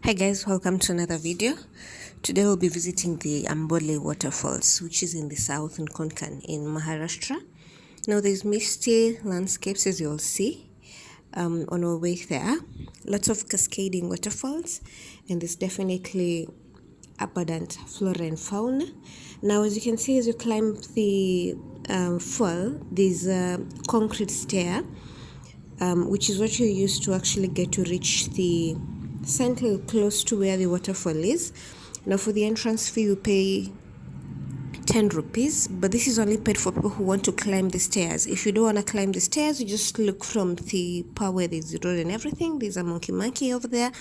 Hi guys, welcome to another video. Today we'll be visiting the Amboli Waterfalls, which is in the south in Konkan in Maharashtra. Now there's misty landscapes as you'll see on our way there. Lots of cascading waterfalls, and there's definitely abundant flora and fauna. Now as you can see, as you climb the fall, there's a concrete stair, which is what you use to actually get to reach the center close to where the waterfall is. Now for the entrance fee you pay 10 rupees, but this is only paid for people who want to climb the stairs. If you don't want to climb the stairs, you just look from the part where there's the road and everything. There's a monkey over there.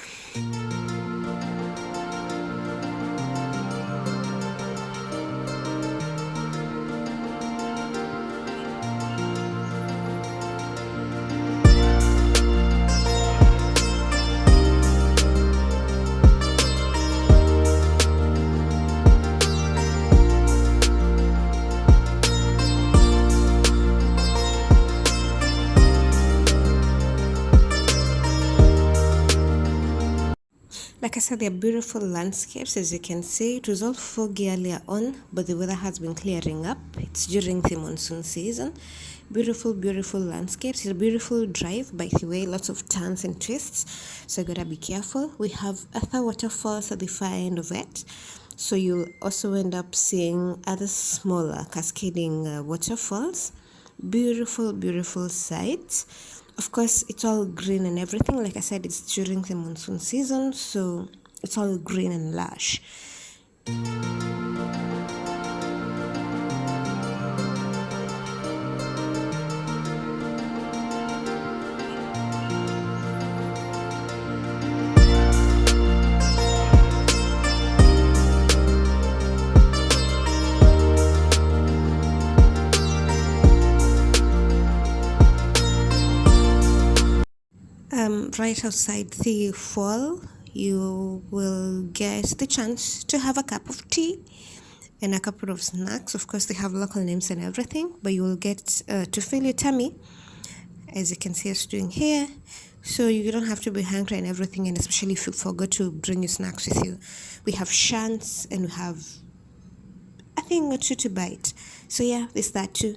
Like I said, they're beautiful landscapes. As you can see, it was all foggy earlier on, but the weather has been clearing up. It's during the monsoon season. Beautiful landscapes. It's a beautiful drive, by the way. Lots of turns and twists, so you gotta be careful. We have other waterfalls at the far end of it, so you'll also end up seeing other smaller cascading waterfalls. Beautiful sights. Of course, it's all green and everything. Like I said, it's during the monsoon season, so it's all green and lush. Right outside the fall, you will get the chance to have a cup of tea and a couple of snacks. Of course, they have local names and everything, but you will get to fill your tummy, as you can see us doing here. So you don't have to be hungry and everything, and especially if you forgot to bring your snacks with you. We have shants and we have a thing or two to bite. So yeah, there's that too.